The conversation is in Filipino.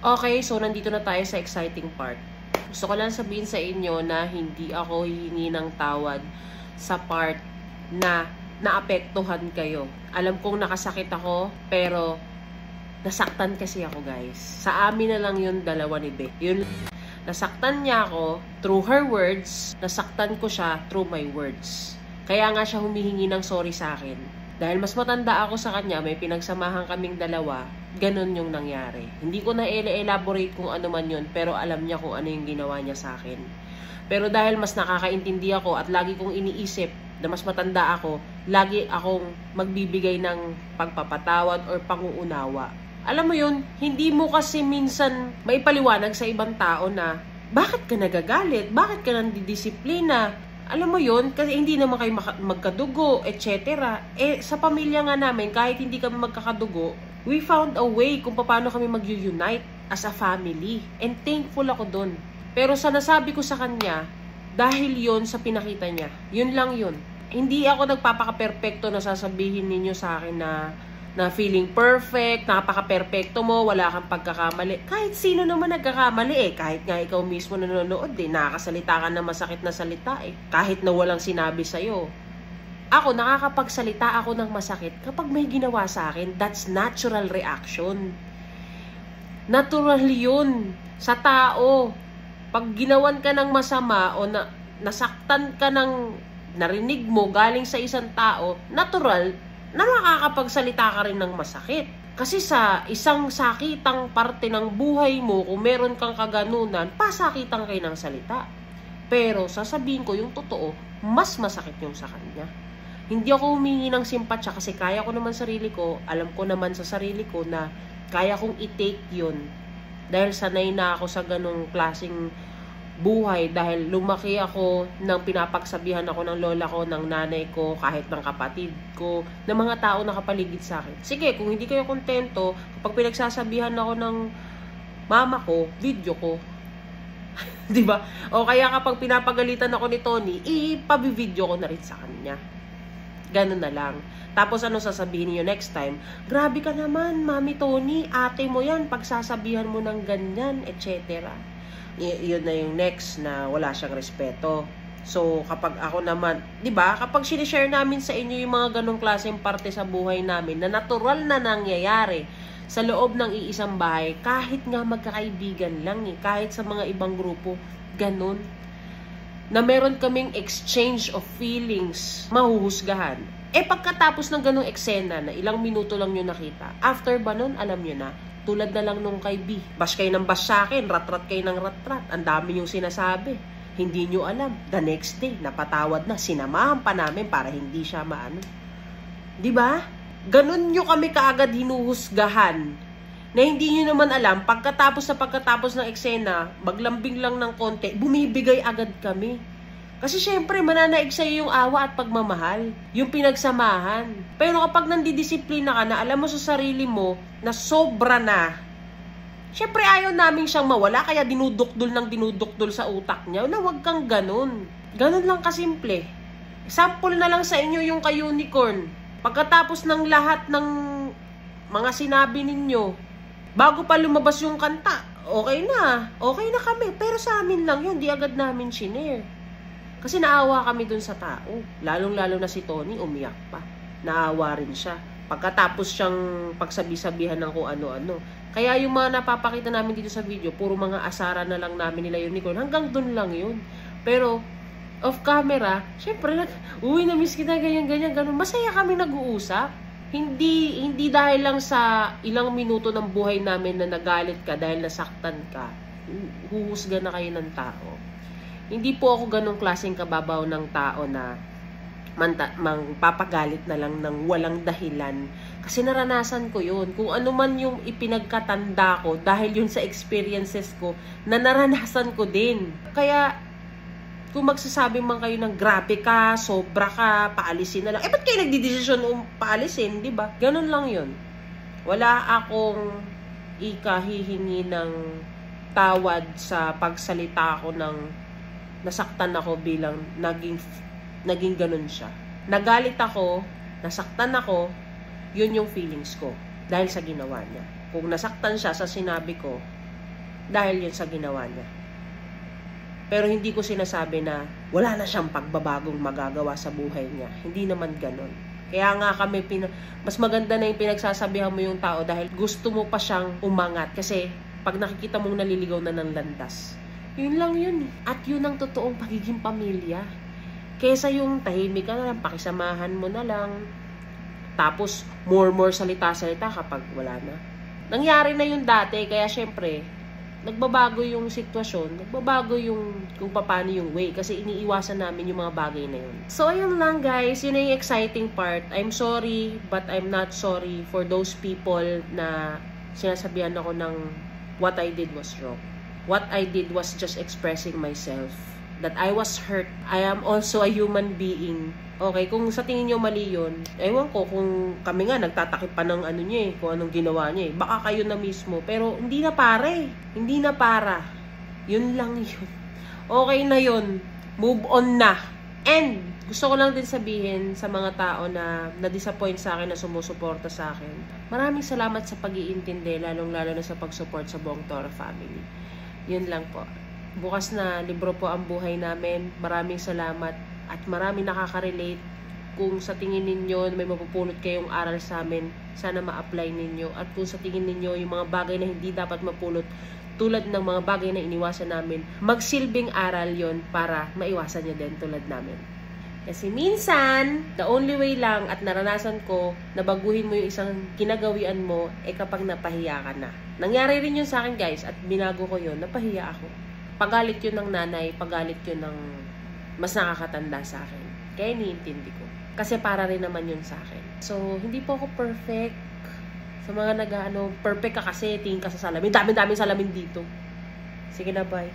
Okay, so nandito na tayo sa exciting part. Gusto ko lang sabihin sa inyo na hindi ako hihingi ng tawad sa part na naapektuhan kayo. Alam kong nakasakit ako, pero nasaktan kasi ako, guys. Sa amin na lang yun, dalawa ni Be. Yun, nasaktan niya ako through her words, nasaktan ko siya through my words. Kaya nga siya humihingi ng sorry sa akin. Dahil mas matanda ako sa kanya, may pinagsamahan kaming dalawa, ganun yung nangyari. Hindi ko na elaborate kung ano man yun, pero alam niya kung ano yung ginawa niya sa akin. Pero dahil mas nakakaintindi ako at lagi kong iniisip na mas matanda ako, lagi akong magbibigay ng pagpapatawad or panguunawa. Alam mo yun, hindi mo kasi minsan maipaliwanag sa ibang tao na bakit ka nagagalit, bakit ka nandidisiplina. Alam mo yun, kasi hindi naman kayo magkadugo, etc. Sa pamilya nga namin, kahit hindi kami magkakadugo, we found a way kung paano kami mag-unite as a family. And thankful ako dun. Pero sa nasabi ko sa kanya, dahil yon sa pinakita niya, yun lang yun. Hindi ako nagpapaka-perfecto na sasabihin ninyo sa akin na feeling perfect, napaka-perfecto mo, wala kang pagkakamali. Kahit sino naman nagkakamali kahit nga ikaw mismo nanonood nakakasalita ka na masakit na salita kahit na walang sinabi sa'yo. Ako, nakakapagsalita ako ng masakit kapag may ginawa sa akin, that's natural reaction. Natural yun sa tao. Pag ginawan ka ng masama o nasaktan ka ng narinig mo galing sa isang tao, natural na makakapagsalita ka rin ng masakit. Kasi sa isang sakitang parte ng buhay mo, kung meron kang kaganunan, pasakitan kayo ng salita. Pero sasabihin ko yung totoo, mas masakit yung sa kanya. Hindi ako humingi ng simpatsya kasi kaya ko naman sarili ko, alam ko naman sa sarili ko na kaya kong i-take yun. Dahil sanay na ako sa ganong klaseng buhay, dahil lumaki ako nang pinapagsabihan ako ng lola ko, ng nanay ko, kahit ng kapatid ko, ng mga tao na kapaligid sa akin. Sige, kung hindi kayo kontento, kapag pinagsasabihan ako ng mama ko, video ko. Diba? O kaya kapag pinapagalitan ako ni Tony, ipabi-video ko na rin sa kanya. Ganun na lang. Tapos ano sasabihin niyo next time? Grabe ka naman, Mami Tony, ate mo yan, pagsasabihan mo ng ganyan, etc. Yun na yung next na wala siyang respeto. So, kapag ako naman, di ba, kapag sinishare namin sa inyo yung mga ganong klaseng parte sa buhay namin na natural na nangyayari sa loob ng iisang bahay, kahit nga magkakaibigan lang kahit sa mga ibang grupo, ganon, na meron kaming exchange of feelings, mahuhusgahan. Pagkatapos ng ganong eksena na ilang minuto lang nyo nakita, after ba nun, alam nyo na, tulad na lang nung kay B. Bash kayo ng bash sa akin, rat-rat kayo ng rat-rat. Ang dami yung sinasabi. Hindi nyo alam. The next day, napatawad na. Sinamahan pa namin para hindi siya maano. Diba? Ganun nyo kami kaagad hinuhusgahan. Na hindi nyo naman alam, pagkatapos ng eksena, maglambing lang ng konti, bumibigay agad kami. Kasi syempre, mananaig sa'yo yung awa at pagmamahal. Yung pinagsamahan. Pero kapag nandidisiplina ka na, alam mo sa sarili mo na sobra na, syempre ayaw namin siyang mawala, kaya dinudukdol sa utak niya na wag kang ganun. Ganun lang kasimple. Sample na lang sa inyo yung kay Unicorn. Pagkatapos ng lahat ng mga sinabi ninyo, bago pa lumabas yung kanta, okay na kami. Pero sa amin lang yun, di agad namin shinare. Kasi naawa kami dun sa tao. Lalong-lalo na si Tony, umiyak pa. Naawa rin siya. Pagkatapos siyang pagsabi-sabihan ng kung ano-ano. Kaya yung mga napapakita namin dito sa video, puro mga asara na lang namin nila Unicorn. Hanggang dun lang yun. Pero, off camera, syempre, uy, na-miss kita, ganyan-ganyan, ganun. Masaya kami nag-uusap. Hindi dahil lang sa ilang minuto ng buhay namin na nagalit ka dahil nasaktan ka. Huhusga na kayo ng tao. Hindi po ako ganong klaseng kababaw ng tao na magpapagalit na lang ng walang dahilan. Kasi naranasan ko yun. Kung ano man yung ipinagkatanda ko, dahil yun sa experiences ko, na naranasan ko din. Kaya, kung magsasabi man kayo ng grabe ka, sobra ka, paalisin na lang. Ba't kayo nagdidesisyon paalisin, di ba? Ganon lang yun. Wala akong ikahihingi ng tawad sa pagsalita ko ng nasaktan ako bilang naging ganun siya. Nagalit ako, nasaktan ako, yun yung feelings ko dahil sa ginawa niya. Kung nasaktan siya sa sinabi ko, dahil yun sa ginawa niya. Pero hindi ko sinasabi na wala na siyang pagbabagong magagawa sa buhay niya. Hindi naman ganon. Kaya nga kami, mas maganda na yung pinagsasabihan mo yung tao dahil gusto mo pa siyang umangat. Kasi pag nakikita mong naliligaw na ng landas, yun lang yun. At yun ang totoong pagiging pamilya. Kesa yung tahimik ka na lang, pakisamahan mo na lang. Tapos, more salita-salita kapag wala na. Nangyari na yun dati, kaya syempre, nagbabago yung sitwasyon, nagbabago yung kung paano yung way kasi iniiwasan namin yung mga bagay na yun. So, ayun lang guys, yun yung exciting part. I'm sorry, but I'm not sorry for those people na sinasabihan ako ng what I did was wrong. What I did was just expressing myself. That I was hurt. I am also a human being. Okay, kung sa tingin nyo mali yun, ewan ko kung kami nga nagtatakip pa ng ano niya kung anong ginawa niya baka kayo na mismo. Pero hindi na pare. Hindi na para. Yun lang yun. Okay na yun. Move on na. And, gusto ko lang din sabihin sa mga tao na na-disappoint sa akin, na sumusuporta sa akin. Maraming salamat sa pag-iintindi, lalong-lalo na sa pag-support sa buong Toro family. Yun lang po. Bukas na libro po ang buhay namin. Maraming salamat at maraming nakaka-relate. Kung sa tingin ninyo may mapupulot kayong aral sa amin, sana ma-apply ninyo. At kung sa tingin ninyo yung mga bagay na hindi dapat mapulot, tulad ng mga bagay na iniwasan namin, magsilbing aral yon para maiwasan nyo din tulad namin. Kasi minsan, the only way lang at naranasan ko na baguhin mo yung isang kinagawian mo kapag napahiya ka na. Nangyari rin yun sa akin guys at binago ko yun, napahiya ako. Pagalit yun ng nanay, pagalit yun ng mas nakakatanda sa akin. Kaya iniintindi ko. Kasi para rin naman yun sa akin. So, hindi po ako perfect. Sa mga perfect ka kasi, tingin ka sa salamin. Dami-daming salamin dito. Sige na, bye.